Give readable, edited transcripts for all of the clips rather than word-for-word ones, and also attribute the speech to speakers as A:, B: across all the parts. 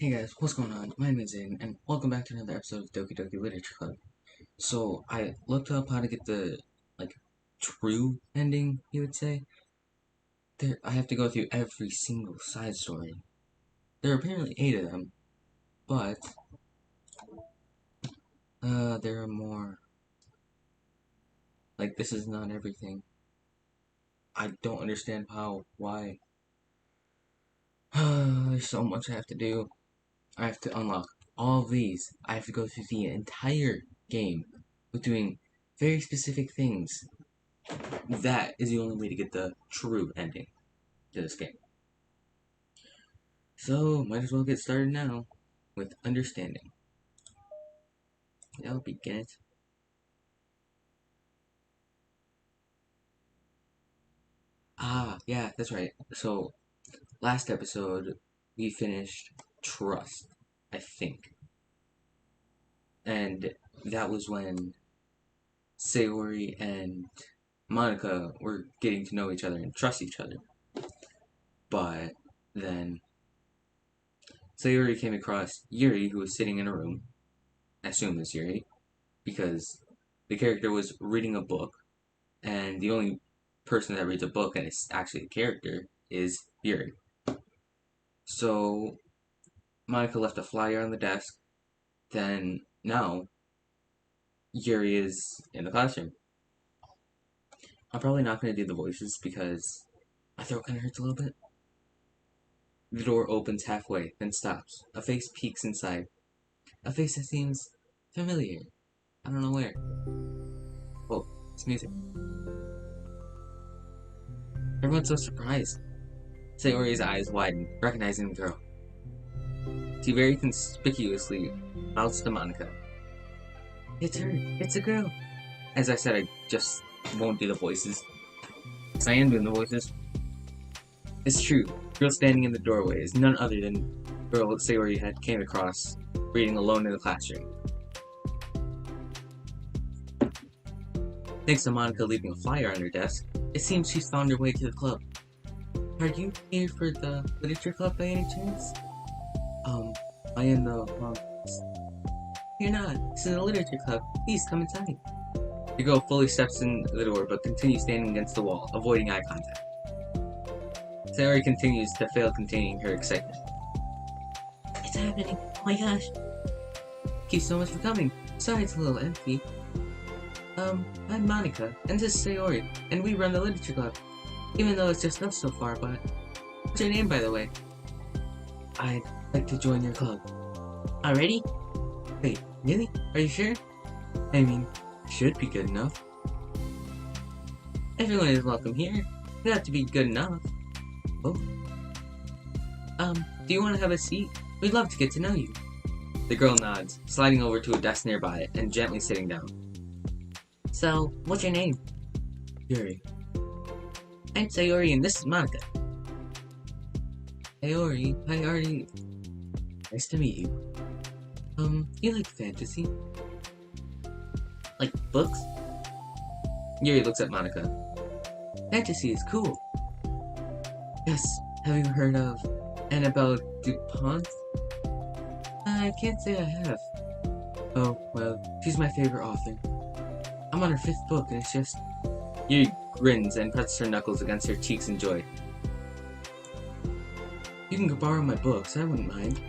A: Hey guys, what's going on? My name is Aiden, and welcome back to another episode of Doki Doki Literature Club. So, I looked up how to get the, true ending, you would say. I have to go through every single side story. There are apparently 8 of them, but, there are more. This is not everything. I don't understand why. There's so much I have to do. I have to unlock all of these. I have to go through the entire game with doing very specific things. That is the only way to get the true ending to this game. So, might as well get started now with understanding. I'll begin it. Yeah, that's right. So, last episode, we finished Trust, I think. And that was when Sayori and Monica were getting to know each other and trust each other. But then Sayori came across Yuri, who was sitting in a room. I assume it's Yuri, because the character was reading a book, and the only person that reads a book and is actually a character is Yuri. So Monica left a flyer on the desk. Then now Yuri is in the classroom. I'm probably not going to do the voices because my throat kind of hurts a little bit. The door opens halfway, then stops. A face peeks inside. A face that seems familiar. I don't know where. Oh, it's music. Everyone's so surprised. Sayori's eyes widen, recognizing the girl. She very conspicuously mouths to Monica. It's her. It's a girl. As I said, I just won't do the voices. Yes, I am doing the voices. It's true. The girl standing in the doorway is none other than the girl Sayori had came across reading alone in the classroom. Thanks to Monica leaving a flyer on her desk, it seems she's found her way to the club. Are you here for the literature club by any chance? I am the wrong place. You're not. This is a literature club. Please come inside. The girl fully steps in the door but continues standing against the wall, avoiding eye contact. Sayori continues to fail containing her excitement. It's happening. Oh my gosh. Thank you so much for coming. Sorry it's a little empty. I'm Monica, and this is Sayori, and we run the literature club. Even though it's just us so far, but... What's your name, by the way? I'd like to join your club. Already? Wait, really? Are you sure? I mean, should be good enough. Everyone is welcome here. You don't have to be good enough. Oh. Do you want to have a seat? We'd love to get to know you. The girl nods, sliding over to a desk nearby and gently sitting down. So, what's your name? Yuri. I'm Sayori and this is Monica. Sayori, I already... Nice to meet you. You like fantasy? Like books? Yuri looks at Monica. Fantasy is cool. Yes, have you heard of Annabelle DuPont? I can't say I have. Oh, well, she's my favorite author. I'm on her 5th book and it's just... Yuri grins and presses her knuckles against her cheeks in joy. You can go borrow my books, I wouldn't mind.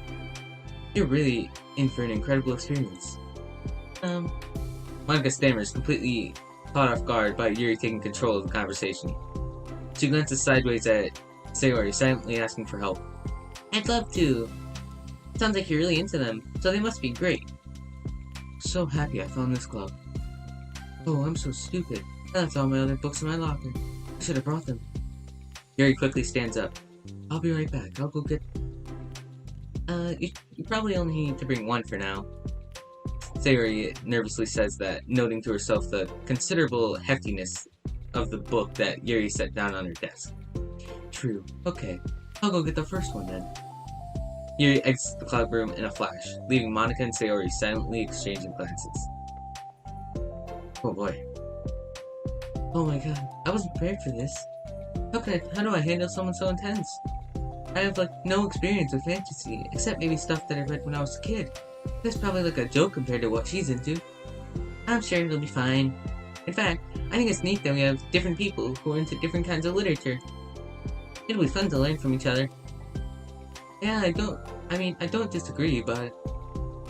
A: You're really in for an incredible experience. Monica stammers, completely caught off guard by Yuri taking control of the conversation. She glances sideways at Sayori, silently asking for help. I'd love to. Sounds like you're really into them, so they must be great. So happy I found this club. Oh, I'm so stupid. I left all my other books in my locker. I should have brought them. Yuri quickly stands up. I'll be right back. I'll go get... You probably only need to bring one for now. Sayori nervously says that, noting to herself the considerable heftiness of the book that Yuri set down on her desk. True. Okay. I'll go get the first one then. Yuri exits the club room in a flash, leaving Monica and Sayori silently exchanging glances. Oh boy. Oh my god, I wasn't prepared for this. How do I handle someone so intense? I have like no experience with fantasy, except maybe stuff that I read when I was a kid. That's probably like a joke compared to what she's into. I'm sure it'll be fine. In fact, I think it's neat that we have different people who are into different kinds of literature. It'll be fun to learn from each other. Yeah, I don't disagree, but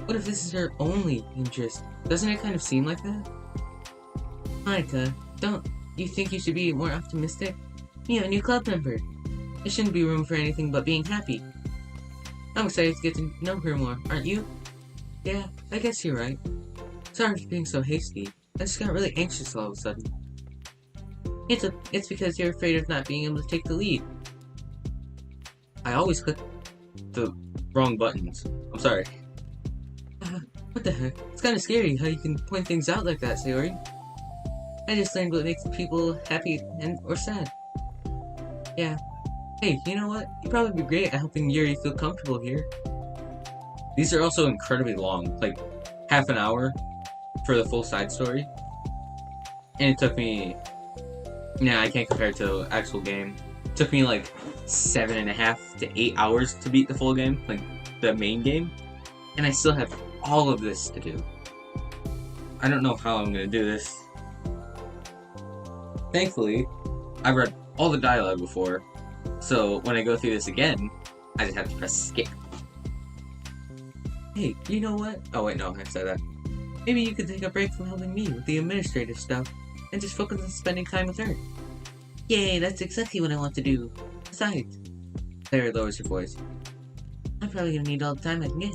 A: what if this is her only interest? Doesn't it kind of seem like that? Monica, don't you think you should be more optimistic? You're a new club member. There shouldn't be room for anything but being happy. I'm excited to get to know her more, aren't you? Yeah, I guess you're right. Sorry for being so hasty. I just got really anxious all of a sudden. It's because you're afraid of not being able to take the lead. I always click the wrong buttons. I'm sorry. What the heck? It's kind of scary how you can point things out like that, Sayori. I just learned what makes people happy or sad. Yeah. Hey, you know what? You'd probably be great at helping Yuri feel comfortable here. These are also incredibly long, like half an hour for the full side story. And it took me... Nah, I can't compare it to the actual game. It took me like 7.5 to 8 hours to beat the full game, like the main game. And I still have all of this to do. I don't know how I'm gonna do this. Thankfully, I read all the dialogue before, so when I go through this again, I just have to press skip. Hey, you know what? Oh wait, no, I said that. Maybe you could take a break from helping me with the administrative stuff, and just focus on spending time with her. Yay, that's exactly what I want to do. Besides, Sarah lowers her voice. I'm probably gonna need all the time I can get.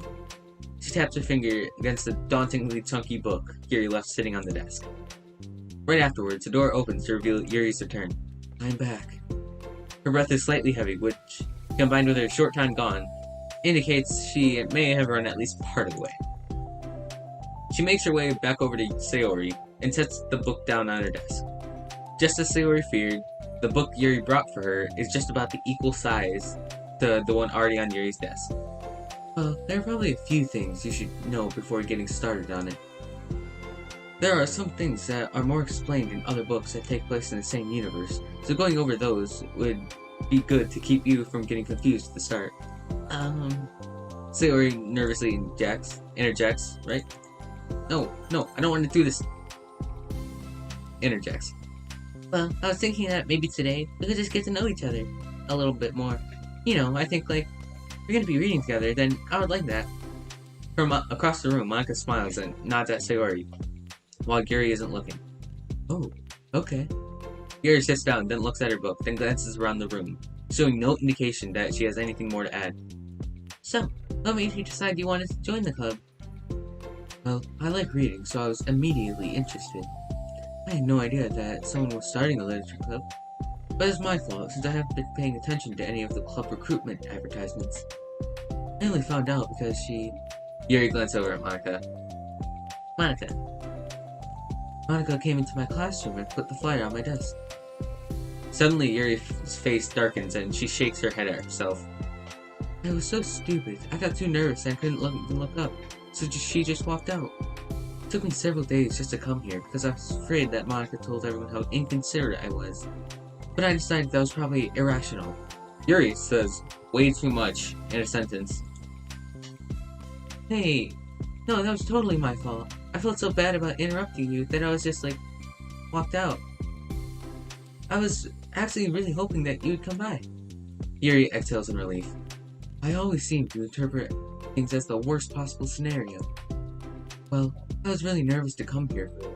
A: She taps her finger against the dauntingly chunky book Yuri left sitting on the desk. Right afterwards, the door opens to reveal Yuri's return. I'm back. Her breath is slightly heavy, which, combined with her short time gone, indicates she may have run at least part of the way. She makes her way back over to Sayori and sets the book down on her desk. Just as Sayori feared, the book Yuri brought for her is just about the equal size to the one already on Yuri's desk. Well, there are probably a few things you should know before getting started on it. There are some things that are more explained in other books that take place in the same universe, so going over those would be good to keep you from getting confused at the start. Sayori nervously interjects, right? No, I don't want to do this. Interjects. Well, I was thinking that maybe today we could just get to know each other a little bit more. You know, I think like, if we're gonna be reading together, then I would like that. From across the room, Monica smiles and nods at Sayori, while Yuri isn't looking. Oh, okay. Yuri sits down, then looks at her book, then glances around the room, showing no indication that she has anything more to add. So, what made you decide you wanted to join the club? Well, I like reading, so I was immediately interested. I had no idea that someone was starting a literature club, but it's my fault since I haven't been paying attention to any of the club recruitment advertisements. I only found out because Yuri glanced over at Monica. Monica came into my classroom and put the flyer on my desk. Suddenly, Yuri's face darkens and she shakes her head at herself. I was so stupid. I got too nervous and I couldn't look up, so she just walked out. It took me several days just to come here because I was afraid that Monica told everyone how inconsiderate I was. But I decided that was probably irrational. Yuri says way too much in a sentence. Hey, no, that was totally my fault. I felt so bad about interrupting you that I was just like, walked out. I was actually really hoping that you would come by. Yuri exhales in relief. I always seem to interpret things as the worst possible scenario. Well, I was really nervous to come here for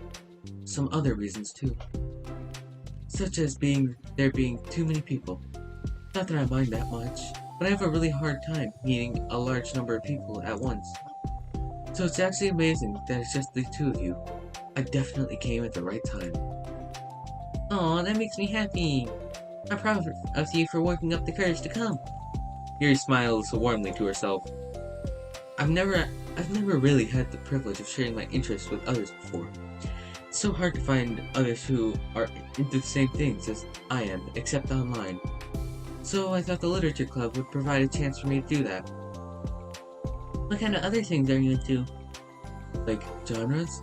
A: some other reasons too. Such as there being too many people. Not that I mind that much, but I have a really hard time meeting a large number of people at once. So it's actually amazing that it's just the two of you. I definitely came at the right time. Aw, that makes me happy. I'm proud of you for working up the courage to come. Yuri smiles warmly to herself. I've never really had the privilege of sharing my interests with others before. It's so hard to find others who are into the same things as I am, except online. So I thought the literature club would provide a chance for me to do that. What kind of other things are you into? Like, genres?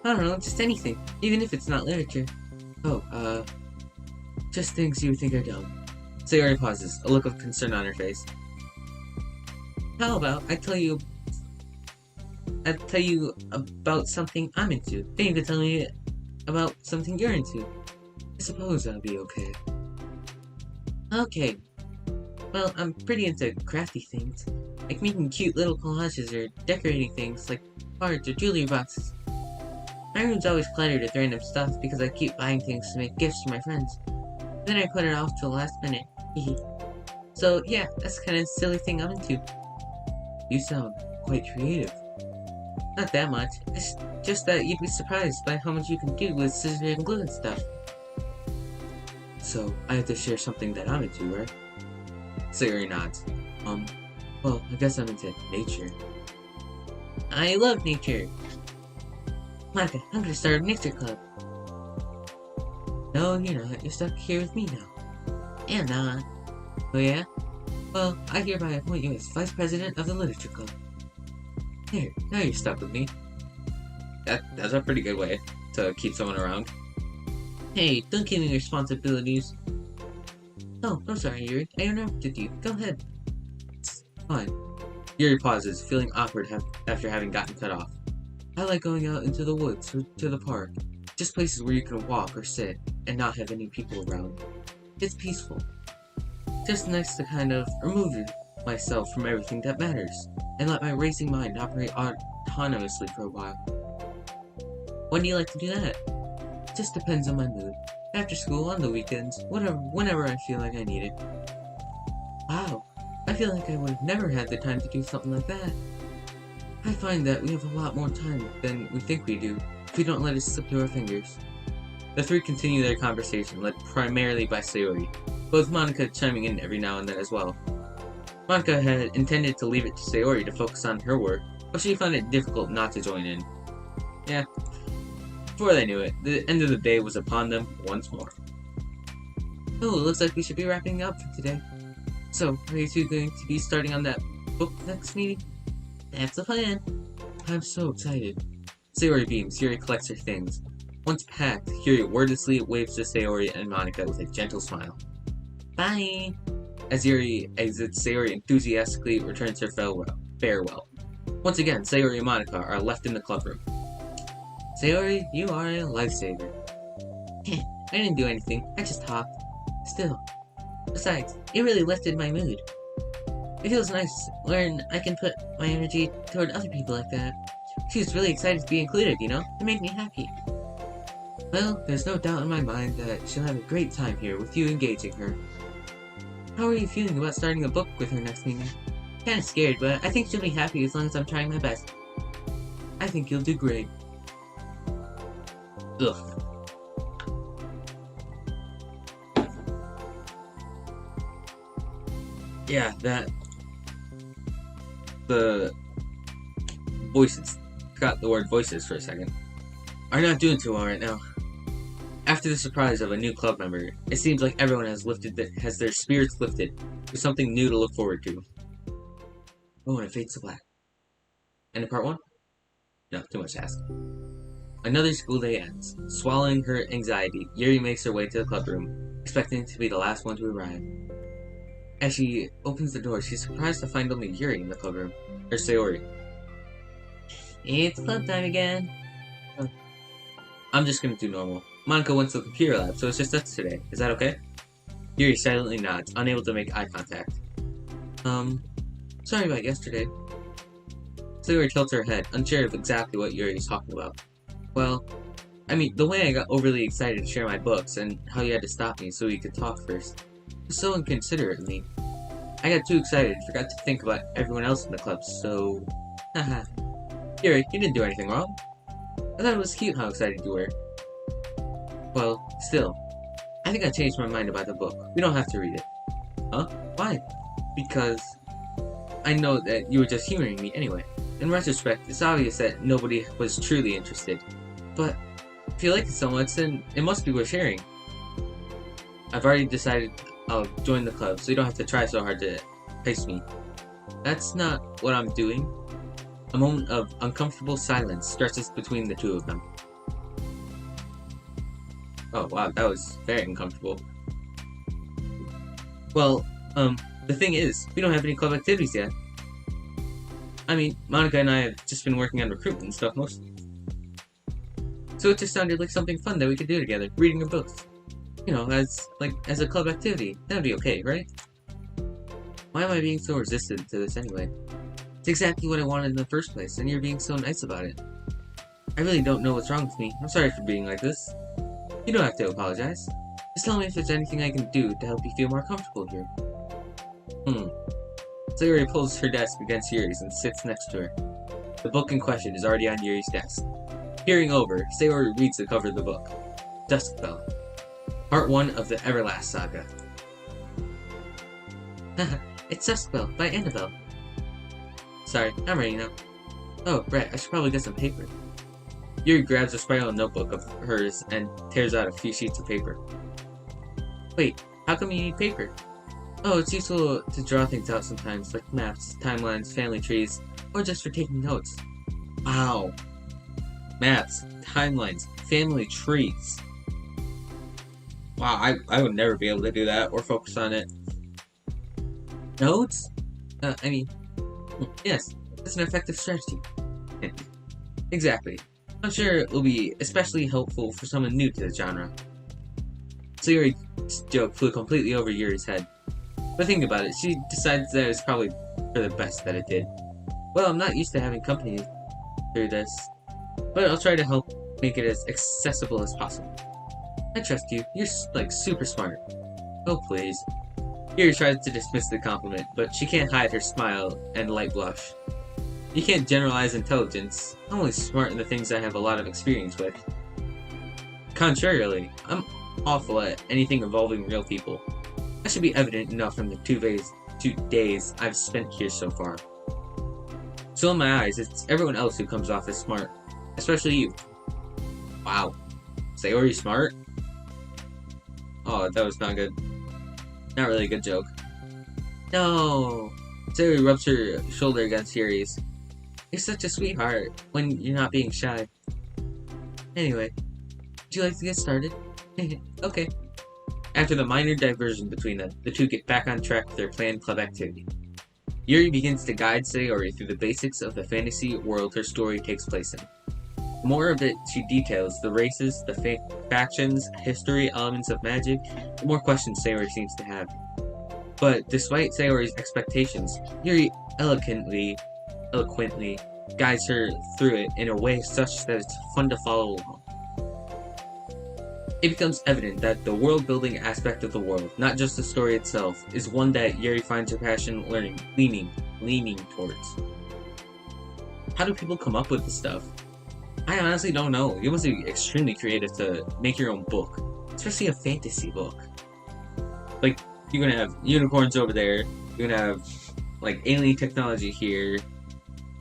A: I don't know, just anything, even if it's not literature. Oh, just things you would think are dumb. Sayori pauses, a look of concern on her face. How about I tell you about something I'm into. Then you can tell me about something you're into. I suppose that'll be okay. Okay. Well, I'm pretty into crafty things, like making cute little collages or decorating things like cards or jewelry boxes. My room's always cluttered with random stuff because I keep buying things to make gifts for my friends. Then I put it off till the last minute. So yeah, that's the kind of silly thing I'm into. You sound quite creative. Not that much. It's just that you'd be surprised by how much you can do with scissors and glue and stuff. So, I have to share something that I'm into, right? Sayori nods. Well, I guess I'm into nature. I love nature! Monica, I'm gonna start a nature club. No, you're not. You're stuck here with me now. I'm not. Oh yeah? Well, I hereby appoint you as Vice President of the Literature Club. There, now you're stuck with me. That's a pretty good way to keep someone around. Hey, don't give me responsibilities. Oh, I'm sorry, Yuri. I interrupted you. Go ahead. It's fine. Yuri pauses, feeling awkward after having gotten cut off. I like going out into the woods or to the park. Just places where you can walk or sit and not have any people around. It's peaceful. Just nice to kind of remove myself from everything that matters and let my racing mind operate autonomously for a while. When do you like to do that? Just depends on my mood. After school, on the weekends, whenever I feel like I need it. Wow, I feel like I would have never had the time to do something like that. I find that we have a lot more time than we think we do if we don't let it slip through our fingers. The three continue their conversation, led primarily by Sayori, but with Monica chiming in every now and then as well. Monica had intended to leave it to Sayori to focus on her work, but she found it difficult not to join in. Yeah. Before they knew it, the end of the day was upon them once more. Oh, it looks like we should be wrapping up for today. So, are you two going to be starting on that book next meeting? That's the plan. I'm so excited. Sayori beams. Yuri collects her things. Once packed, Yuri wordlessly waves to Sayori and Monica with a gentle smile. Bye! As Yuri exits, Sayori enthusiastically returns her farewell. Once again, Sayori and Monica are left in the club room. Sayori, you are a lifesaver. Heh, I didn't do anything. I just talked. Still. Besides, it really lifted my mood. It feels nice when I can put my energy toward other people like that. She was really excited to be included, you know? It made me happy. Well, there's no doubt in my mind that she'll have a great time here with you engaging her. How are you feeling about starting a book with her next meeting? Kinda scared, but I think she'll be happy as long as I'm trying my best. I think you'll do great. Ugh. Yeah, the voices, forgot the word voices for a second, are not doing too well right now. After the surprise of a new club member, it seems like everyone has their spirits lifted with something new to look forward to. Oh, and it fades to black. End of part 1? No, too much to ask. Another school day ends. Swallowing her anxiety, Yuri makes her way to the club room, expecting to be the last one to arrive. As she opens the door, she's surprised to find only Yuri in the club room, or Sayori. It's club time again. I'm just gonna do normal. Monica went to the computer lab, so it's just us today. Is that okay? Yuri silently nods, unable to make eye contact. Sorry about yesterday. Sayori tilts her head, unsure of exactly what Yuri is talking about. Well, I mean, the way I got overly excited to share my books and how you had to stop me so we could talk first. It was so inconsiderate of me. I got too excited and forgot to think about everyone else in the club, so... Haha. Yuri, you didn't do anything wrong. I thought it was cute how excited you were. Well, still. I think I changed my mind about the book. We don't have to read it. Huh? Why? Because... I know that you were just humoring me anyway. In retrospect, it's obvious that nobody was truly interested. But, if you like it so much, then it must be worth sharing. I've already decided I'll join the club, so you don't have to try so hard to entice me. That's not what I'm doing. A moment of uncomfortable silence stretches between the two of them. Oh wow, that was very uncomfortable. Well, the thing is, we don't have any club activities yet. I mean, Monica and I have just been working on recruitment and stuff mostly. So it just sounded like something fun that we could do together, reading a book. You know, as a club activity. That'd be okay, right? Why am I being so resistant to this anyway? It's exactly what I wanted in the first place, and you're being so nice about it. I really don't know what's wrong with me. I'm sorry for being like this. You don't have to apologize. Just tell me if there's anything I can do to help you feel more comfortable here. Sayori pulls her desk against Yuri's and sits next to her. The book in question is already on Yuri's desk. Peering over, Sayori reads the cover of the book. Duskbell. Part 1 of the Everlast Saga. Haha, it's Duskbell by Annabelle. Sorry, I'm ready now. Oh, right, I should probably get some paper. Yuri grabs a spiral notebook of hers and tears out a few sheets of paper. Wait, how come you need paper? Oh, it's useful to draw things out sometimes, like maps, timelines, family trees, or just for taking notes. Wow. Maps, timelines, family trees. Wow, I would never be able to do that or focus on it. Notes? Yes, that's an effective strategy. Exactly. I'm sure it will be especially helpful for someone new to the genre. Sayori's joke flew completely over Yuri's head. But think about it, she decides that it's probably for the best that it did. Well, I'm not used to having company through this, but I'll try to help make it as accessible as possible. I trust you. You're, like, super smart. Oh, please. Yuri tries to dismiss the compliment, but she can't hide her smile and light blush. You can't generalize intelligence. I'm only smart in the things I have a lot of experience with. Contrarily, I'm awful at anything involving real people. That should be evident enough from the 2 days I've spent here so far. So in my eyes, it's everyone else who comes off as smart. Especially you. Wow. Sayori smart? Oh, that was not good. Not really a good joke. No! Sayori rubs her shoulder against Yuri's. You're such a sweetheart when you're not being shy. Anyway, would you like to get started? Okay. After the minor diversion between them, the two get back on track with their planned club activity. Yuri begins to guide Sayori through the basics of the fantasy world her story takes place in. The more of it she details, the races, the factions, history, elements of magic, the more questions Sayori seems to have. But despite Sayori's expectations, Yuri eloquently guides her through it in a way such that it's fun to follow along. It becomes evident that the world-building aspect of the world, not just the story itself, is one that Yuri finds her passion leaning towards. How do people come up with this stuff? I honestly don't know. You must be extremely creative to make your own book, especially a fantasy book. Like, you're gonna have unicorns over there, you're gonna have, like, alien technology here,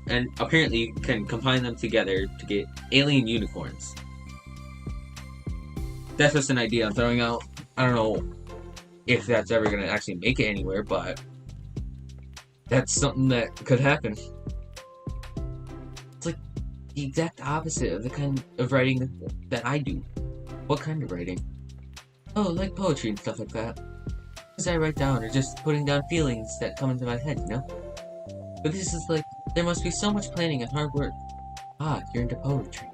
A: and apparently you can combine them together to get alien unicorns. That's just an idea I'm throwing out. I don't know if that's ever gonna actually make it anywhere, but that's something that could happen. It's like the exact opposite of the kind of writing that I do. What kind of writing? Oh, like poetry and stuff like that. Things I write down or just putting down feelings that come into my head, you know? But this is like, there must be so much planning and hard work. Ah, you're into poetry.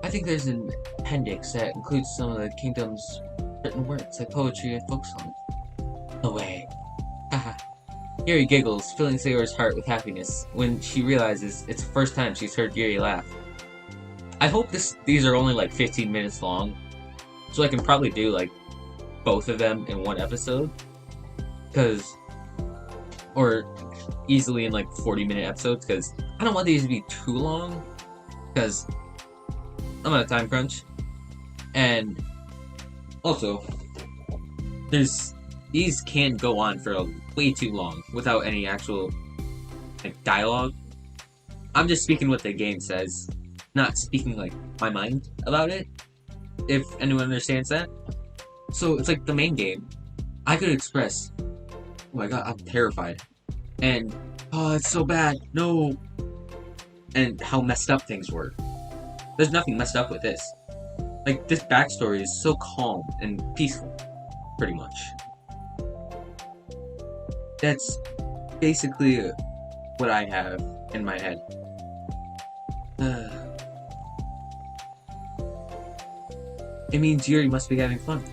A: I think there's an appendix that includes some of the kingdom's written works, like poetry and folk songs. No way. Haha. Yuri giggles, filling Sayori's heart with happiness when she realizes it's the first time she's heard Yuri laugh. I hope these are only like 15 minutes long, so I can probably do like both of them in one episode. Or easily in like 40-minute episodes, because I don't want these to be too long, because I'm on a time crunch. And also, these can go on for way too long without any actual like dialogue. I'm just speaking what the game says, not speaking like my mind about it, if anyone understands that. So it's like the main game. I could express, oh my god, I'm terrified, and oh, it's so bad, no, and how messed up things were. There's nothing messed up with this. Like, this backstory is so calm and peaceful, pretty much. That's basically what I have in my head. It means Yuri must be having fun.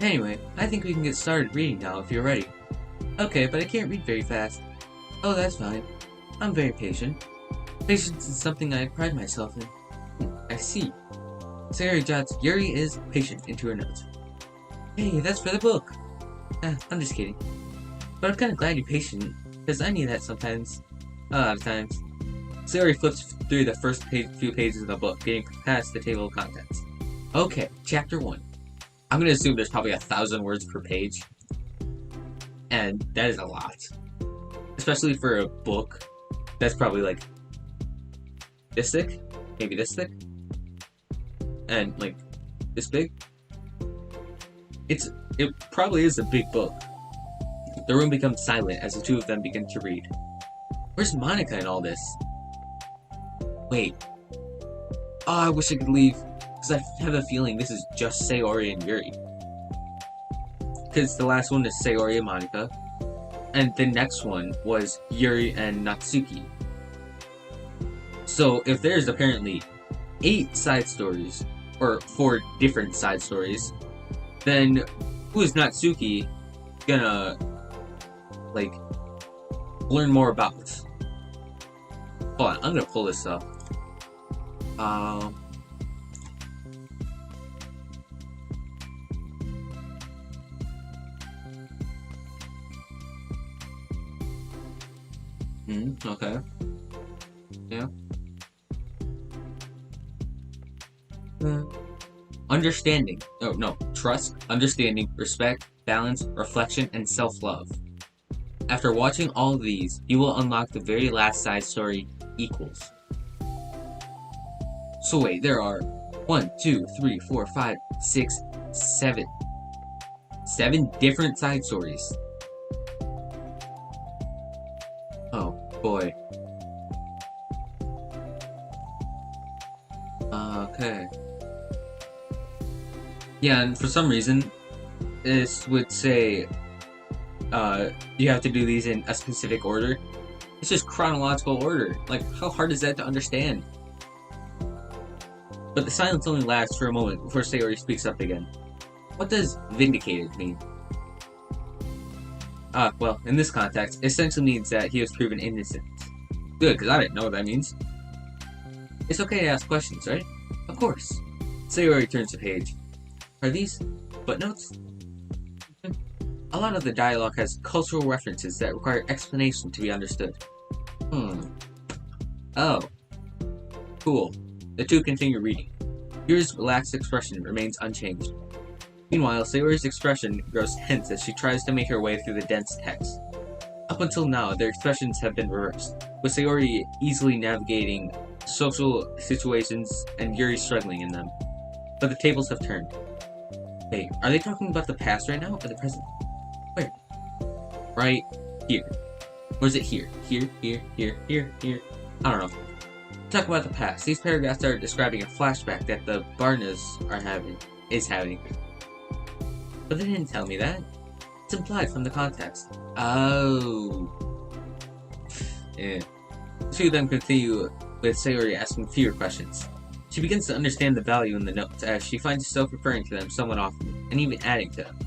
A: Anyway, I think we can get started reading now if you're ready. Okay, but I can't read very fast. Oh, that's fine. I'm very patient. Patience is something I pride myself in. I see. Sayori jots Yuri is patient into her notes. Hey, that's for the book. I'm just kidding. But I'm kind of glad you're patient, because I need that sometimes. A lot of times. Sayori flips through the first few pages of the book, getting past the table of contents. Okay, chapter 1. I'm gonna assume there's probably 1,000 words per page. And that is a lot. Especially for a book that's probably like this thick, maybe this thick, and like this big. It probably is a big book. The room becomes silent as the two of them begin to read. Where's Monica in all this? Wait. Oh, I wish I could leave, because I have a feeling this is just Sayori and Yuri. Because the last one is Sayori and Monica, and the next one was Yuri and Natsuki. So if there's apparently 8 side stories, or 4 different side stories, then who is Natsuki gonna, like, learn more about? Hold on, I'm gonna pull this up. Okay. Yeah. Understanding. Oh, no. Trust, understanding, respect, balance, reflection, and self-love. After watching all of these, you will unlock the very last side story, Equals. So wait, there are 1, 2, 3, 4, 5, 6, 7. 7 different side stories. Oh, boy. Okay. Yeah, and for some reason, this would say, you have to do these in a specific order. It's just chronological order. Like, how hard is that to understand? But the silence only lasts for a moment before Sayori speaks up again. What does vindicated mean? Well, in this context, it essentially means that he was proven innocent. Good, because I didn't know what that means. It's okay to ask questions, right? Of course. Sayori turns the page. Are these footnotes? A lot of the dialogue has cultural references that require explanation to be understood. Oh. Cool. The two continue reading. Yuri's relaxed expression remains unchanged. Meanwhile, Sayori's expression grows tense as she tries to make her way through the dense text. Up until now, their expressions have been reversed, with Sayori easily navigating social situations and Yuri struggling in them. But the tables have turned. Wait, are they talking about the past right now, or the present? Where? Right here. Or is it here? Here, here, here, here, here? I don't know. Talk about the past. These paragraphs are describing a flashback that the Barnas is having. But they didn't tell me that. It's implied from the context. Oh. Yeah. The two of them continue with Sayori asking fewer questions. She begins to understand the value in the notes as she finds herself referring to them somewhat often, and even adding to them.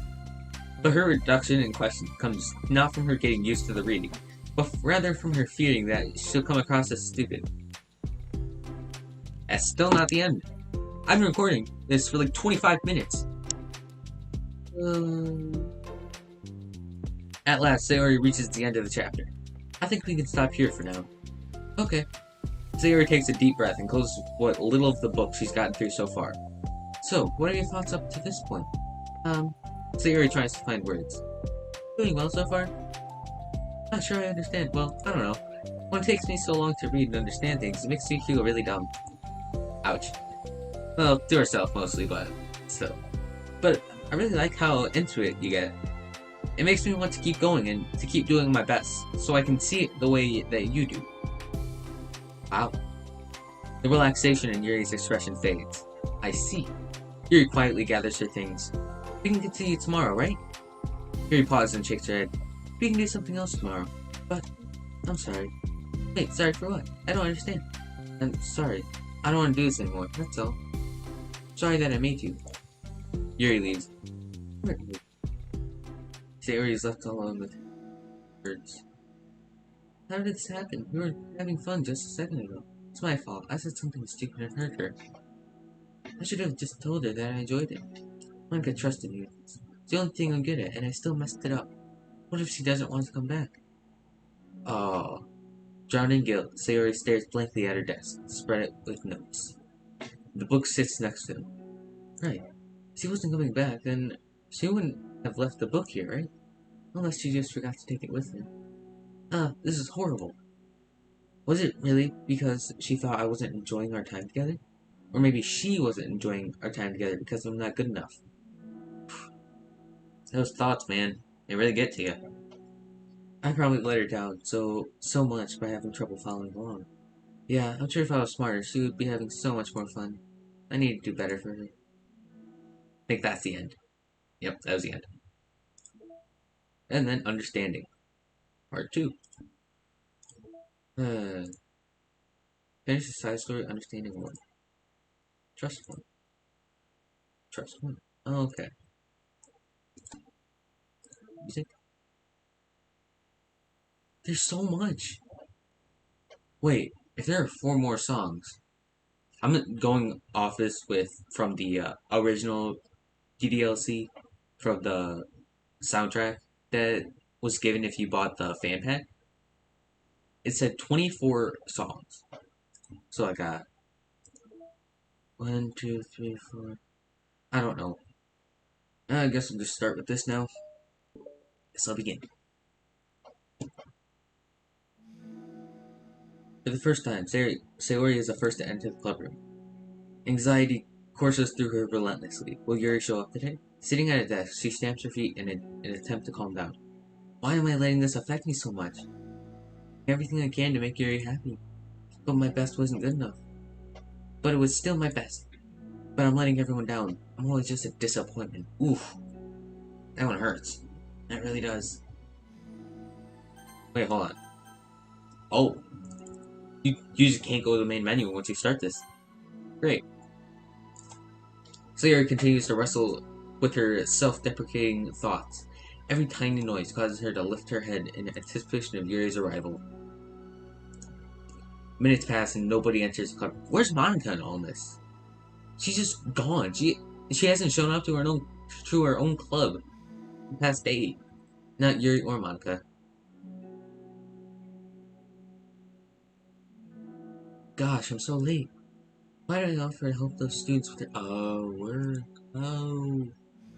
A: But her reduction in questions comes not from her getting used to the reading, but rather from her fearing that she'll come across as stupid. That's still not the end. I've been recording this for like 25 minutes. At last, Sayori reaches the end of the chapter. I think we can stop here for now. Okay. Sayori takes a deep breath and closes what little of the book she's gotten through so far. So, what are your thoughts up to this point? Sayori tries to find words. Doing well so far? Not sure I understand. Well, I don't know. When it takes me so long to read and understand things, it makes me feel really dumb. Ouch. Well, to herself mostly, but still. But I really like how into it you get. It makes me want to keep going and to keep doing my best, so I can see it the way that you do. Wow. The relaxation in Yuri's expression fades. I see. Yuri quietly gathers her things. We can continue tomorrow, right? Yuri pauses and shakes her head. We can do something else tomorrow. But, I'm sorry. Wait, sorry for what? I don't understand. I'm sorry. I don't want to do this anymore, that's all. Sorry that I made you. Yuri leaves. Sayori is left alone with birds. How did this happen? We were having fun just a second ago. It's my fault. I said something stupid and hurt her. I should have just told her that I enjoyed it. Monica trusted me. It's the only thing I'm good at, and I still messed it up. What if she doesn't want to come back? Oh. Drowned in guilt, Sayori stares blankly at her desk, spread it with notes. The book sits next to him. Right. If she wasn't coming back, then she wouldn't have left the book here, right? Unless she just forgot to take it with her. This is horrible. Was it really because she thought I wasn't enjoying our time together? Or maybe she wasn't enjoying our time together because I'm not good enough. Those thoughts, man, they really get to you. I probably let her down so much by having trouble following along. Yeah, I'm sure if I was smarter, she would be having so much more fun. I need to do better for her. I think that's the end. Yep, that was the end. And then understanding. Part 2. Finish the side story, understanding 1. Trust 1. Trust 1. Oh, okay. Music. There's so much. Wait, if there are 4 more songs, I'm going off this from the original DDLC from the soundtrack that was given if you bought the fan pack. It said 24 songs. So I got 1, 2, 3, 4. I don't know. I guess I'll just start with this now. Guess I'll begin. For the first time, Sayori is the first to enter the clubroom. Anxiety courses through her relentlessly. Will Yuri show up today? Sitting at a desk, she stamps her feet in an attempt to calm down. Why am I letting this affect me so much? Everything I can to make Yuri happy. But my best wasn't good enough. But it was still my best. But I'm letting everyone down. I'm always just a disappointment. Oof. That one hurts. That really does. Wait, hold on. Oh. You just can't go to the main menu once you start this. Great. Sayori continues to wrestle with her self-deprecating thoughts. Every tiny noise causes her to lift her head in anticipation of Yuri's arrival. Minutes pass and nobody enters the club. Where's Monica in all this? She's just gone. She hasn't shown up to her own club the past day. Not Yuri or Monica. Gosh, I'm so late. Why did I offer to help those students with their work? Oh,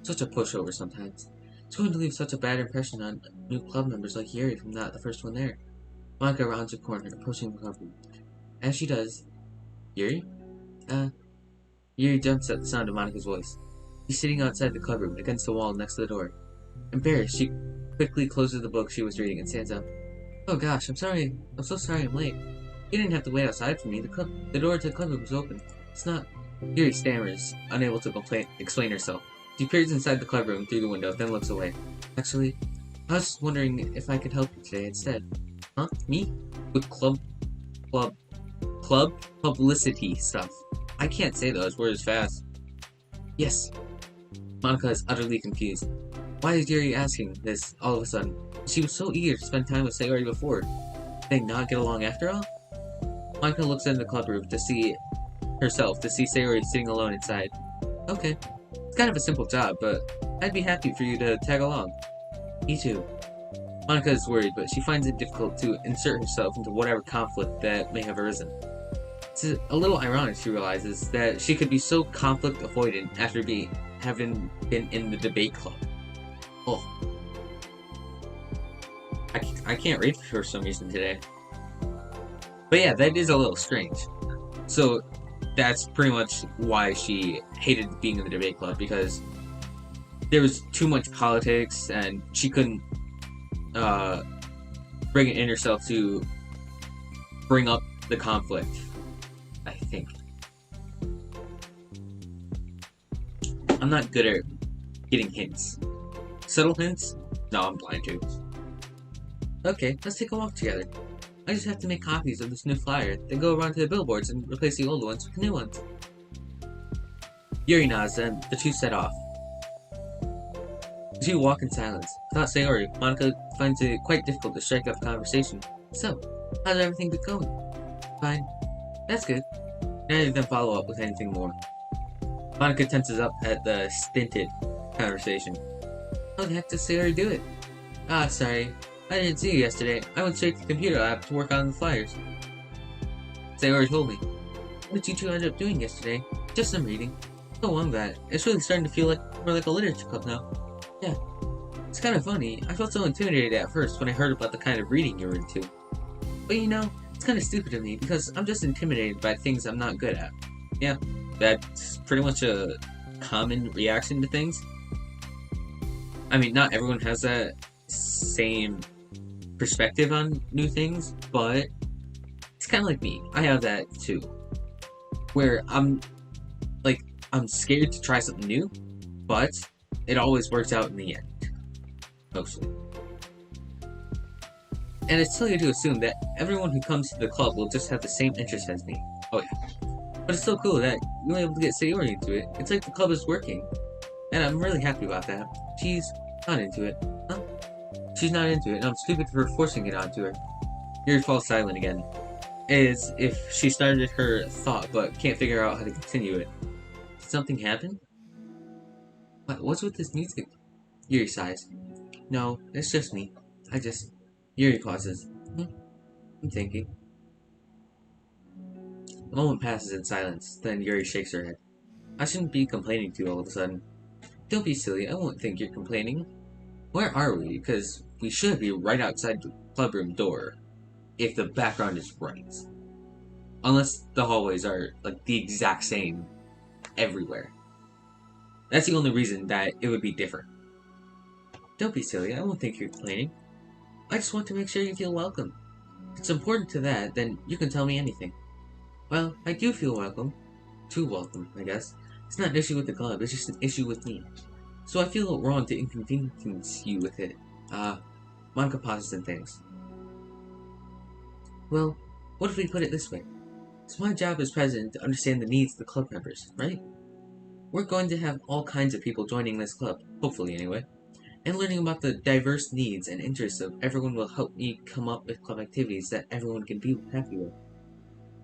A: such a pushover sometimes. It's going to leave such a bad impression on new club members like Yuri if I'm not the first one there. Monica rounds a corner, approaching the club room. As she does, Yuri? Yuri jumps at the sound of Monica's voice. She's sitting outside the club room, against the wall next to the door. Embarrassed, she quickly closes the book she was reading and stands up. Oh gosh, I'm sorry. I'm so sorry I'm late. You didn't have to wait outside for me. The door to the club room was open. It's not... Yuri stammers, unable to explain herself. She peers inside the club room through the window, then looks away. Actually, I was just wondering if I could help you today instead. Huh? Me? With club publicity stuff. I can't say those words fast. Yes. Monica is utterly confused. Why is Yuri asking this all of a sudden? She was so eager to spend time with Sayori before. Did they not get along after all? Monica looks into the club room to see Sayori sitting alone inside. Okay. It's kind of a simple job, but I'd be happy for you to tag along. Me too. Monica is worried, but she finds it difficult to insert herself into whatever conflict that may have arisen. It's a little ironic, she realizes, that she could be so conflict avoidant after having been in the debate club. Oh. I can't read for some reason today. But yeah, that is a little strange. So that's pretty much why she hated being in the debate club, because there was too much politics and she couldn't bring it in herself to bring up the conflict, I think. I'm not good at getting hints. Subtle hints? No, I'm blind to. Okay, let's take a walk together. I just have to make copies of this new flyer, then go around to the billboards and replace the old ones with new ones. Yuri nods, and the two set off. The two walk in silence. Without Sayori, Monica finds it quite difficult to strike up a conversation. So, how's everything been going? Fine. That's good. Neither of them follow up with anything more. Monica tenses up at the stinted conversation. How the heck does Sayori do it? Ah, sorry. I didn't see you yesterday. I went straight to the computer lab to work on the flyers. Sayori told me. What did you two end up doing yesterday? Just some reading. Oh, I'm glad. It's really starting to feel more like a literature club now. Yeah. It's kind of funny. I felt so intimidated at first when I heard about the kind of reading you were into. But you know, it's kind of stupid of me because I'm just intimidated by things I'm not good at. Yeah, that's pretty much a common reaction to things. I mean, not everyone has that same perspective on new things, but it's kind of like me. I have that too. Where I'm scared to try something new, but it always works out in the end. Mostly. And it's silly to assume that everyone who comes to the club will just have the same interests as me. Oh yeah. But it's so cool that you were able to get Sayori into it. It's like the club is working. And I'm really happy about that. She's not into it. Huh? She's not into it, and I'm stupid for forcing it onto her. Yuri falls silent again. As if she started her thought but can't figure out how to continue it. Did something happen? What's with this music? Yuri sighs. No, it's just me. Yuri pauses. I'm thinking. A moment passes in silence, then Yuri shakes her head. I shouldn't be complaining to you all of a sudden. Don't be silly, I won't think you're complaining. Where are we? Because we should be right outside the clubroom door, if the background is right. Unless the hallways are, the exact same everywhere. That's the only reason that it would be different. Don't be silly, I won't think you're complaining. I just want to make sure you feel welcome. If it's important to that, then you can tell me anything. Well, I do feel welcome. Too welcome, I guess. It's not an issue with the club, it's just an issue with me. So I feel wrong to inconvenience you with it. Monica pauses and thinks. Well, what if we put it this way? It's my job as president to understand the needs of the club members, right? We're going to have all kinds of people joining this club, hopefully anyway. And learning about the diverse needs and interests of everyone will help me come up with club activities that everyone can be happy with.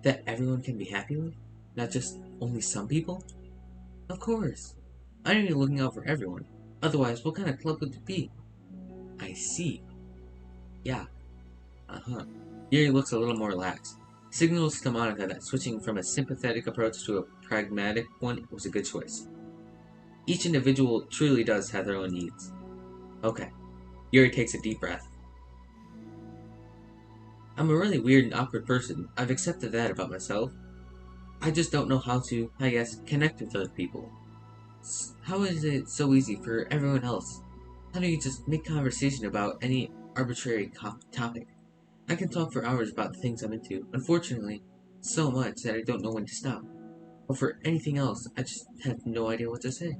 A: That everyone can be happy with? Not just only some people? Of course. I need to be looking out for everyone. Otherwise, what kind of club would it be? I see. Yeah. Uh-huh. Yuri looks a little more relaxed. Signals to Monica that switching from a sympathetic approach to a pragmatic one was a good choice. Each individual truly does have their own needs. Okay. Yuri takes a deep breath. I'm a really weird and awkward person. I've accepted that about myself. I just don't know how to, I guess, connect with other people. How is it so easy for everyone else? How do you just make conversation about any arbitrary topic? I can talk for hours about the things I'm into. Unfortunately, so much that I don't know when to stop. But for anything else, I just have no idea what to say.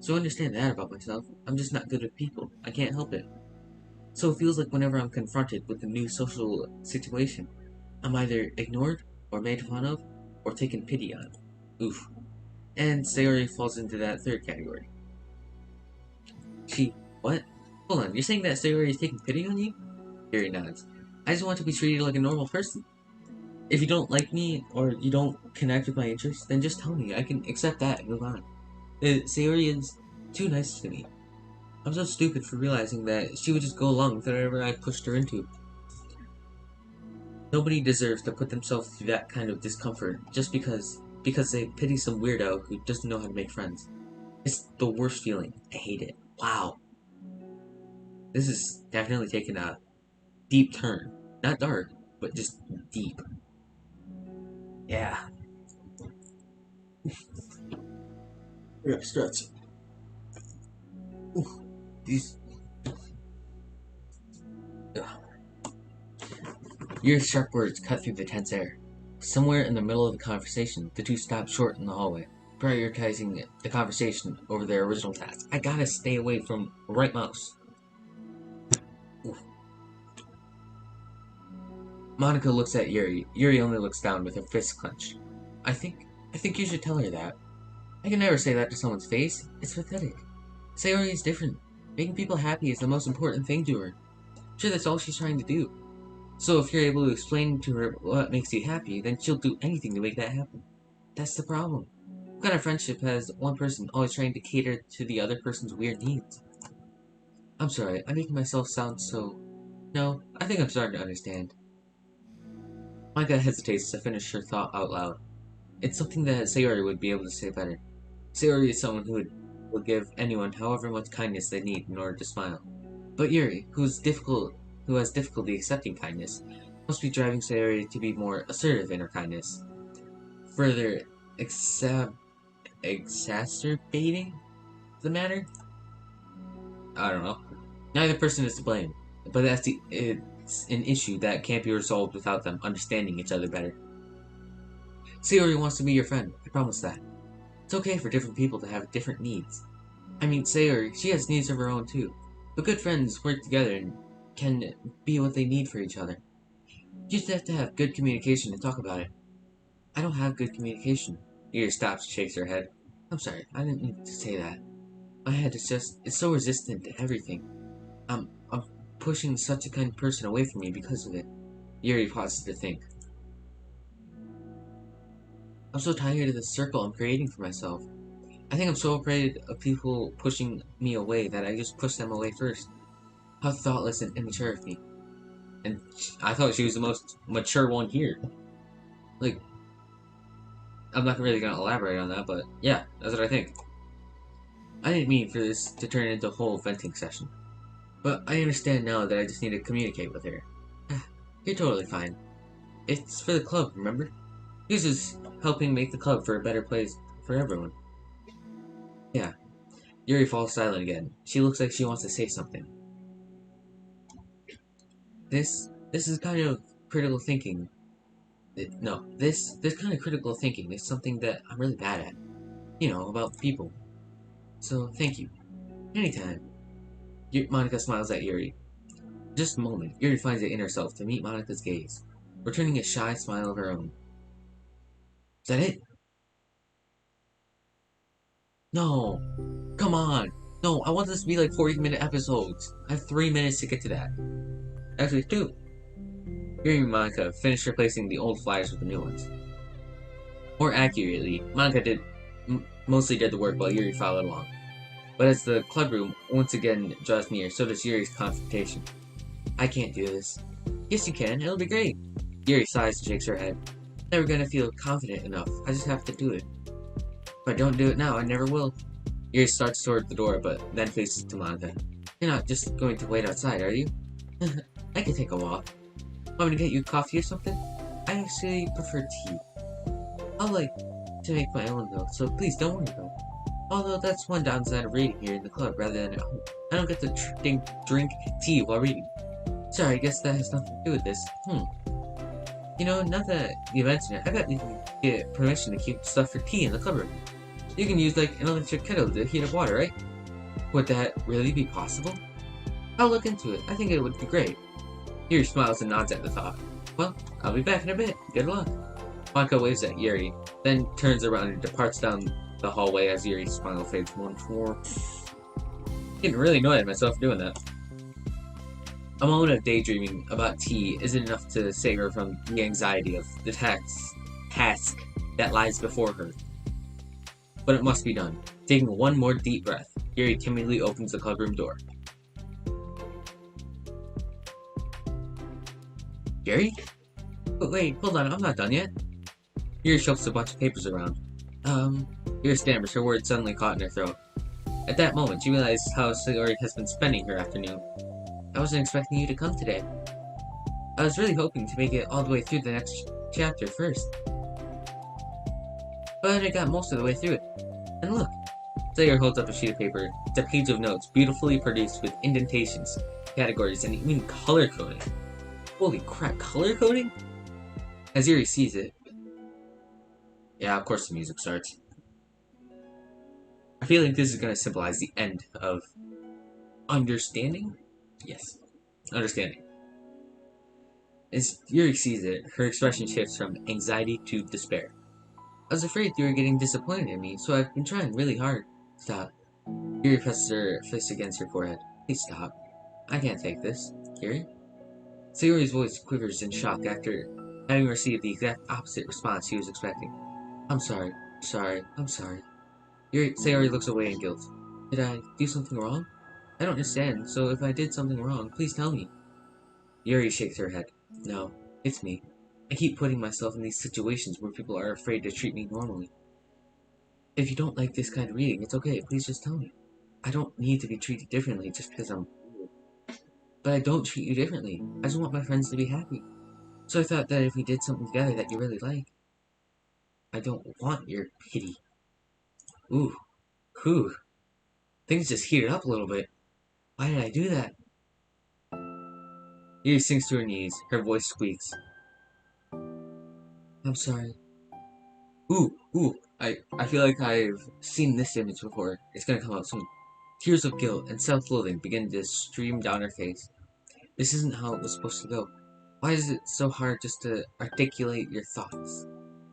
A: So understand that about myself. I'm just not good with people. I can't help it. So it feels like whenever I'm confronted with a new social situation, I'm either ignored, or made fun of, or taken pity on. Oof. And Sayori falls into that third category. What? Hold on, you're saying that Sayori is taking pity on you? Yuri nods. I just want to be treated like a normal person. If you don't like me, or you don't connect with my interests, then just tell me. I can accept that and move on. Sayori is too nice to me. I'm so stupid for realizing that she would just go along with whatever I pushed her into. Nobody deserves to put themselves through that kind of discomfort just because they pity some weirdo who doesn't know how to make friends. It's the worst feeling. I hate it. Wow. This is definitely taking a deep turn. Not dark, but just deep. Yeah. Yeah, stretch. Ooh, these. Ugh. Your sharp words cut through the tense air. Somewhere in the middle of the conversation, the two stopped short in the hallway, prioritizing the conversation over their original task. I gotta stay away from right mouse. Oof. Monica looks at Yuri. Yuri only looks down with her fist clenched. I think you should tell her that. I can never say that to someone's face. It's pathetic. Sayori is different. Making people happy is the most important thing to her. Sure, that's all she's trying to do. So if you're able to explain to her what makes you happy, then she'll do anything to make that happen. That's the problem. What kind of friendship has one person always trying to cater to the other person's weird needs? I'm sorry, I'm making myself sound so... No, I think I'm starting to understand. Monica hesitates to finish her thought out loud. It's something that Sayori would be able to say better. Sayori is someone who will give anyone however much kindness they need in order to smile. But Yuri, who has difficulty accepting kindness, must be driving Sayori to be more assertive in her kindness. Further exacerbating the matter? I don't know. Neither person is to blame, but it's an issue that can't be resolved without them understanding each other better. Sayori wants to be your friend, I promise that. It's okay for different people to have different needs. I mean, Sayori, she has needs of her own too. But good friends work together and can be what they need for each other. You just have to have good communication and talk about it. I don't have good communication. Yuri stops and shakes her head. I'm sorry, I didn't mean to say that. My head is it's so resistant to everything. I'm pushing such a kind person away from me because of it. Yuri pauses to think. I'm so tired of the circle I'm creating for myself. I think I'm so afraid of people pushing me away that I just push them away first. How thoughtless and immature of me. And I thought she was the most mature one here. Like, I'm not really gonna elaborate on that, but yeah, that's what I think. I didn't mean for this to turn into a whole venting session. But I understand now that I just need to communicate with her. You're totally fine. It's for the club, remember? This is helping make the club for a better place for everyone. Yeah. Yuri falls silent again. She looks like she wants to say something. This is kind of critical thinking. This kind of critical thinking is something that I'm really bad at. You know, about people. So, thank you. Anytime. Monica smiles at Yuri. Just a moment, Yuri finds it in herself to meet Monica's gaze, returning a shy smile of her own. Is that it? No! Come on! No, I want this to be like 40-minute episodes. I have 3 minutes to get to that. Actually, 2. Yuri and Monica finished replacing the old flyers with the new ones. More accurately, Monica mostly did the work while Yuri followed along. But as the club room once again draws near, so does Yuri's confrontation. I can't do this. Yes, you can. It'll be great. Yuri sighs and shakes her head. Never gonna feel confident enough. I just have to do it. If I don't do it now, I never will. Yuri starts toward the door, but then faces to Monica. You're not just going to wait outside, are you? I can take a walk. Want me to get you coffee or something? I actually prefer tea. I'll like to make my own though, so please don't worry about it. Although that's one downside of reading here in the club rather than at home. I don't get to drink tea while reading. Sorry, I guess that has nothing to do with this. You know, now that you mention it, I bet you can get permission to keep stuff for tea in the cupboard. You can use like an electric kettle to heat up water, right? Would that really be possible? I'll look into it. I think it would be great. Yuri smiles and nods at the thought. Well, I'll be back in a bit. Good luck. Monica waves at Yuri, then turns around and departs down the hallway as Yuri's smile fades once more. Getting really annoyed at myself doing that. A moment of daydreaming about tea isn't enough to save her from the anxiety of the task that lies before her. But it must be done. Taking one more deep breath, Yuri timidly opens the clubroom door. Yuri? But wait, hold on, I'm not done yet. Yuri shuffles a bunch of papers around. Yuri stammers, her words suddenly caught in her throat. At that moment, she realized how Sayori has been spending her afternoon. I wasn't expecting you to come today. I was really hoping to make it all the way through the next chapter first. But I got most of the way through it. And look. Sayori holds up a sheet of paper. It's a page of notes, beautifully produced with indentations, categories, and even color coding. Holy crap, color coding? As Yuri sees it. Yeah, of course the music starts. I feel like this is going to symbolize the end of understanding? Yes. Understanding. As Yuri sees it, her expression shifts from anxiety to despair. I was afraid you were getting disappointed in me, so I've been trying really hard. Stop. Yuri presses her fist against her forehead. Please stop. I can't take this. Yuri? Sayori's voice quivers in shock after having received the exact opposite response she was expecting. I'm sorry. I'm sorry. Sayori looks away in guilt. Did I do something wrong? I don't understand, so if I did something wrong, please tell me. Yuri shakes her head. No, it's me. I keep putting myself in these situations where people are afraid to treat me normally. If you don't like this kind of reading, it's okay. Please just tell me. I don't need to be treated differently just because I'm cool. But I don't treat you differently. I just want my friends to be happy. So I thought that if we did something together that you really like, I don't want your pity. Ooh, whew. Things just heated up a little bit. Why did I do that? Yuri sinks to her knees. Her voice squeaks. I'm sorry. Ooh. I feel like I've seen this image before. It's gonna come out soon. Tears of guilt and self-loathing begin to stream down her face. This isn't how it was supposed to go. Why is it so hard just to articulate your thoughts?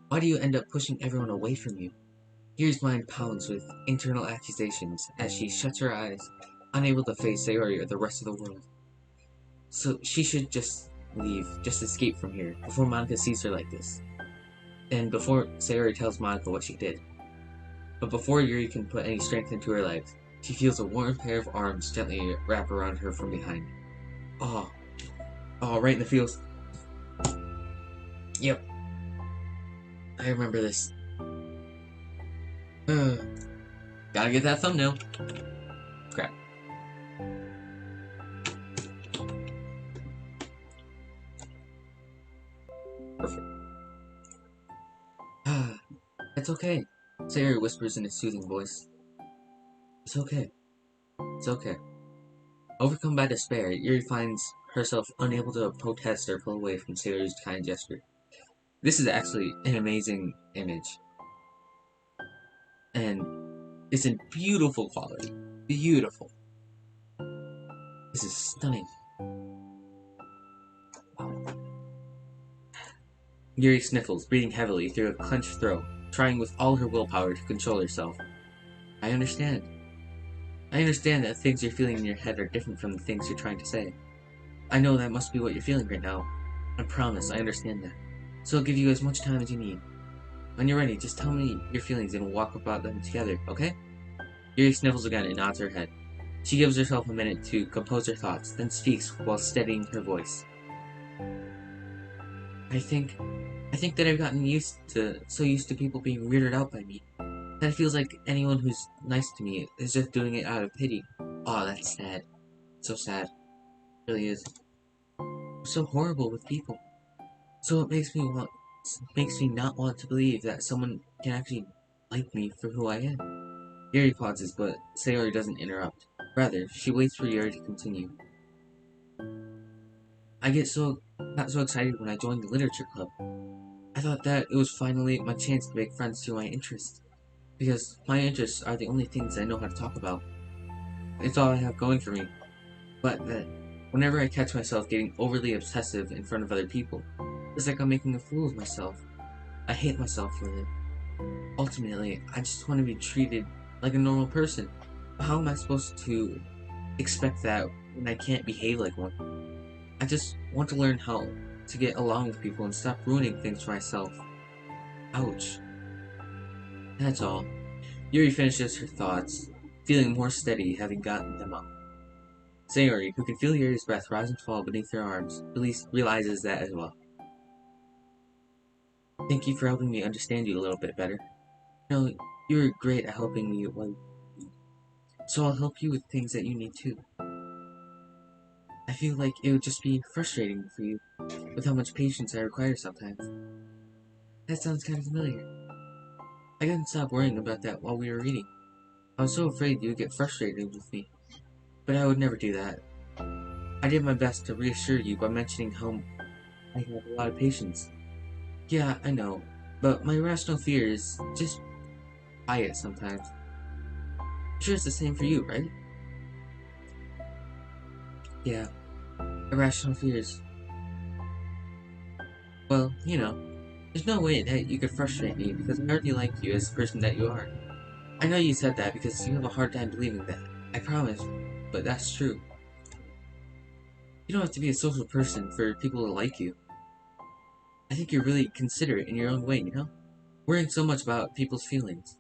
A: Why do you end up pushing everyone away from you? Yuri's mind pounds with internal accusations as she shuts her eyes, unable to face Sayori or the rest of the world. So she should just leave, just escape from here, before Monica sees her like this. And before Sayori tells Monica what she did. But before Yuri can put any strength into her legs, she feels a warm pair of arms gently wrap around her from behind. Oh, right in the feels. Yep, I remember this. Gotta get that thumbnail. Crap. Perfect. It's okay. Sayori whispers in a soothing voice. It's okay. It's okay. Overcome by despair, Yuri finds herself unable to protest or pull away from Sayori's kind gesture. This is actually an amazing image. And it's in beautiful quality. Beautiful. This is stunning. Yuri sniffles, breathing heavily through a clenched throat, trying with all her willpower to control herself. I understand. I understand that things you're feeling in your head are different from the things you're trying to say. I know that must be what you're feeling right now. I promise, I understand that. So I'll give you as much time as you need. When you're ready, just tell me your feelings and we'll walk about them together, okay? Yuri sniffles again and nods her head. She gives herself a minute to compose her thoughts, then speaks while steadying her voice. I think that I've gotten so used to people being weirded out by me, that it feels like anyone who's nice to me is just doing it out of pity. Oh, that's sad. So sad. It really is. I'm so horrible with people. So it makes me not want to believe that someone can actually like me for who I am. Yuri pauses, but Sayori doesn't interrupt. Rather, she waits for Yuri to continue. I got so excited when I joined the literature club. I thought that it was finally my chance to make friends through my interests. Because my interests are the only things I know how to talk about. It's all I have going for me. But that whenever I catch myself getting overly obsessive in front of other people, it's like I'm making a fool of myself. I hate myself for it. Ultimately, I just want to be treated like a normal person. How am I supposed to expect that when I can't behave like one? I just want to learn how to get along with people and stop ruining things for myself. Ouch. That's all. Yuri finishes her thoughts, feeling more steady having gotten them up. Sayori, who can feel Yuri's breath rise and fall beneath her arms, realizes that as well. Thank you for helping me understand you a little bit better. You know, you're great at helping me, so I'll help you with things that you need too. I feel like it would just be frustrating for you, with how much patience I require sometimes. That sounds kind of familiar. I couldn't stop worrying about that while we were reading. I was so afraid you would get frustrated with me, but I would never do that. I did my best to reassure you by mentioning how I have a lot of patience. Yeah, I know, but my irrational fear is just quiet sometimes. I'm sure it's the same for you, right? Yeah, irrational fears. Well, there's no way that you could frustrate me because I already like you as the person that you are. I know you said that because you have a hard time believing that. I promise, but that's true. You don't have to be a social person for people to like you. I think you're really considerate in your own way. Worrying so much about people's feelings.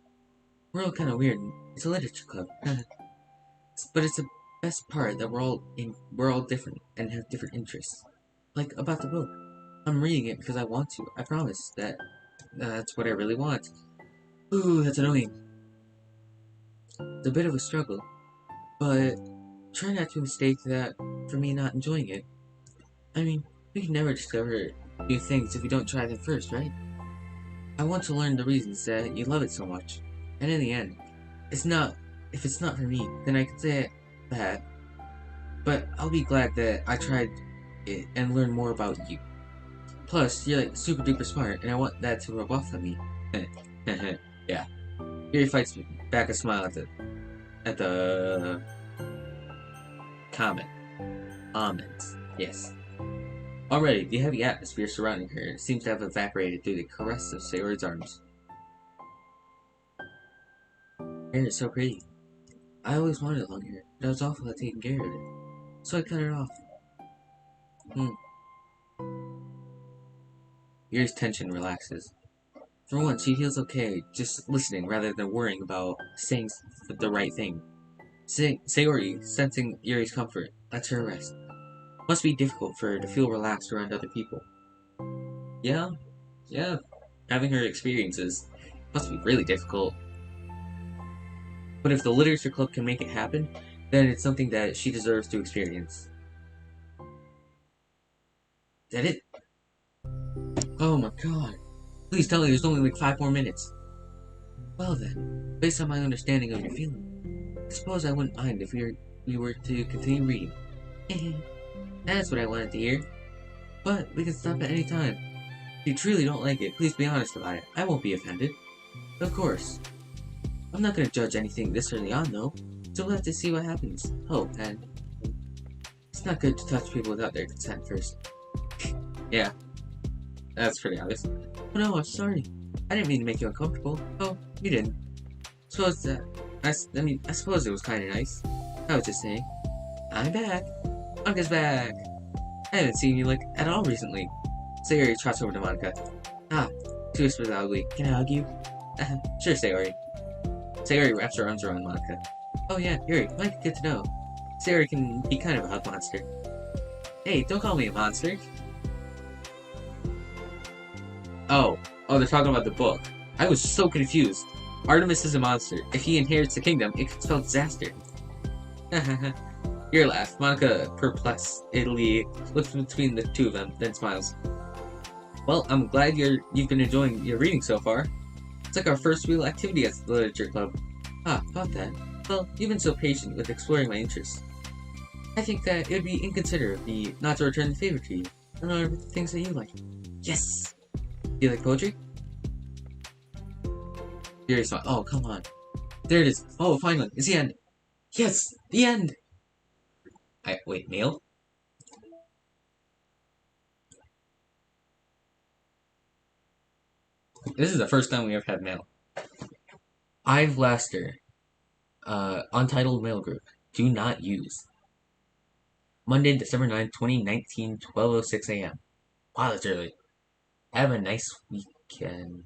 A: We're all kind of weird. It's a literature club, but it's the best part that we're all different and have different interests. Like about the book. I'm reading it because I want to. I promise that that's what I really want. Ooh, that's annoying. It's a bit of a struggle, but try not to mistake that for me not enjoying it. I mean, we can never discover new things if we don't try them first, right? I want to learn the reasons that you love it so much. And in the end, it's not if it's not for me, then I can say that. But I'll be glad that I tried it and learned more about you. Plus, you're like super duper smart, and I want that to rub off on me. Yeah. Yuri fights back a smile at the comment. Comments. Yes. Already, the heavy atmosphere surrounding her seems to have evaporated through the caress of Sayori's arms. Hair is so pretty. I always wanted long hair, but I was awful at taking care of it. So I cut it off. Yuri's tension relaxes. For once, she feels okay just listening rather than worrying about saying the right thing. Sayori, sensing Yuri's comfort, lets her rest. Must be difficult for her to feel relaxed around other people. Yeah, yeah. Having her experiences must be really difficult. But if the literature club can make it happen, then it's something that she deserves to experience. Is that it? Oh my god. Please tell me there's only like 5 more minutes. Well then, based on my understanding of your feeling, I suppose I wouldn't mind if we were to continue reading. That's what I wanted to hear. But we can stop at any time. If you truly don't like it, please be honest about it. I won't be offended. Of course. I'm not gonna judge anything this early on, though, so we'll have to see what happens. Oh, and it's not good to touch people without their consent first. Yeah, that's pretty obvious. Oh no, I'm sorry. I didn't mean to make you uncomfortable. Oh, you didn't. Suppose that. I suppose it was kind of nice. I was just saying. I'm back. Monica's back. I haven't seen you like at all recently. Sayori trots over to Monica. Ah, she whispers loudly. Can I hug you? Sure, Sayori. Sayori wraps her arms around Monica. Oh yeah, Yuri, Mike, good to know. Sayori can be kind of a hug monster. Hey, don't call me a monster. Oh, they're talking about the book. I was so confused. Artemis is a monster. If he inherits the kingdom, it could spell disaster. Yuri laughs. Monica perplexedly looks between the two of them, then smiles. Well, I'm glad you've been enjoying your reading so far. It's like our first real activity at the literature club. Ah, about that. Well, you've been so patient with exploring my interests. I think that it would be inconsiderate of me not to return the favor to you and learn the things that you like. Yes! Do you like poetry? Yuri smiles. Oh, come on. There it is. Oh, finally. It's the end. Yes! The end! Wait, mail? This is the first time we ever had mail. I've Lester. Untitled mail group. Do not use. Monday, December 9th, 2019, 12:06 a.m. Wow, that's early. Have a nice weekend.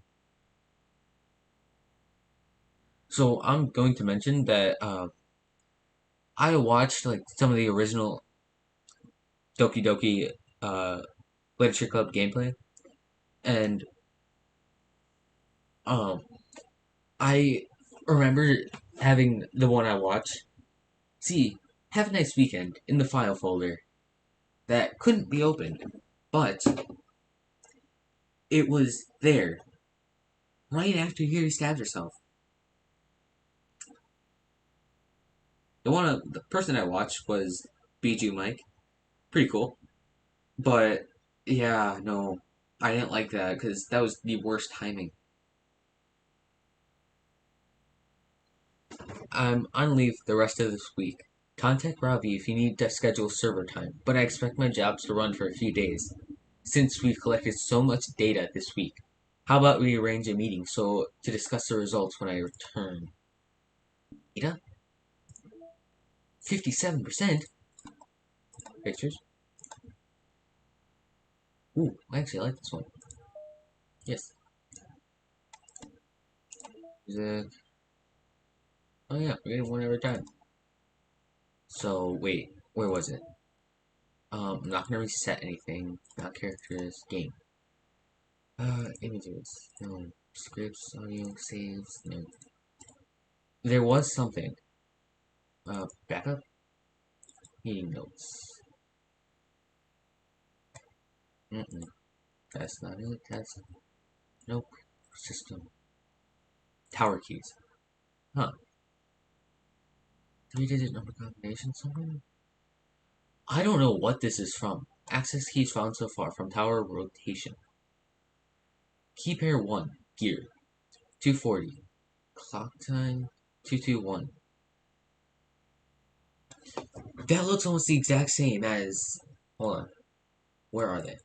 A: So I'm going to mention that I watched like some of the original Doki Doki Literature Club gameplay, and um I remember having the one I watched. See, have a nice weekend in the file folder that couldn't be opened, but it was there right after Yuri stabbed herself. The person I watched was Biju Mike. Pretty cool. But yeah, no, I didn't like that because that was the worst timing. I'm on leave the rest of this week. Contact Robbie if you need to schedule server time, but I expect my jobs to run for a few days. Since we've collected so much data this week, how about we arrange a meeting to discuss the results when I return? Data? 57%? Pictures? Ooh, I like this one. Yes. Music. Oh yeah, we get one every time. So, wait, where was it? I'm not gonna reset anything. Not characters. Game. Images. No. Scripts, audio, saves. No. There was something. Backup? Meeting notes. Mm-mm. That's not it. That's... Nope. System. Tower keys. Huh. Three-digit number combination something? I don't know what this is from. Access keys found so far from tower rotation. Key pair 1. Gear. 240. Clock time. 221. That looks almost the exact same as... Hold on. Where are they?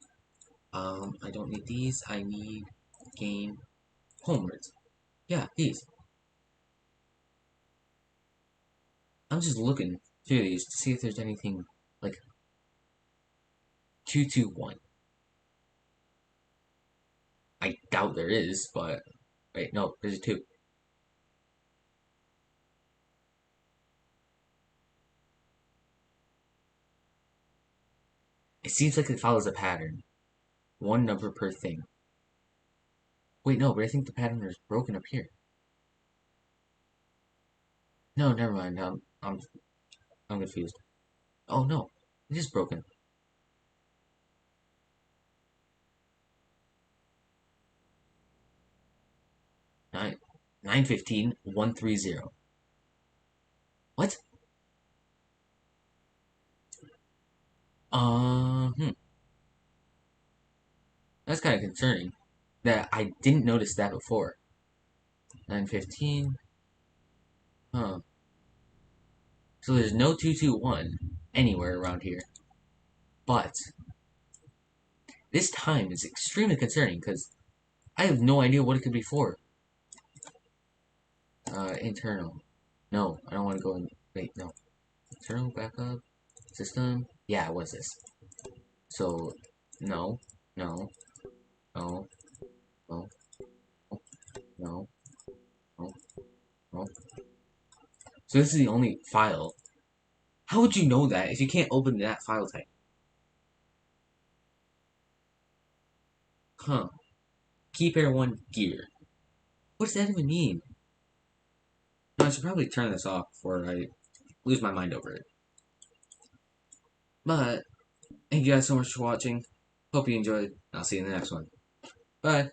A: I don't need these. I need game homewards. Yeah, these. I'm just looking through these to see if there's anything like 221. I doubt there is, but wait, no, there's a 2. It seems like it follows a pattern. One number per thing. Wait, no, but I think the pattern is broken up here. No, never mind. I'm confused. Oh no, it is broken. 9, 915 130. What? Hmm. That's kind of concerning. That I didn't notice that before. 915. Huh. So there's no 221 anywhere around here. But this time is extremely concerning because I have no idea what it could be for. Internal. No, I don't want to go in. Wait, no. Internal backup system. Yeah, what's this? So, no, no, no, no, no, no, no. So this is the only file. How would you know that if you can't open that file type? Huh. Key pair 1 gear. What does that even mean? No, I should probably turn this off before I lose my mind over it. But, thank you guys so much for watching. Hope you enjoyed. I'll see you in the next one. Bye.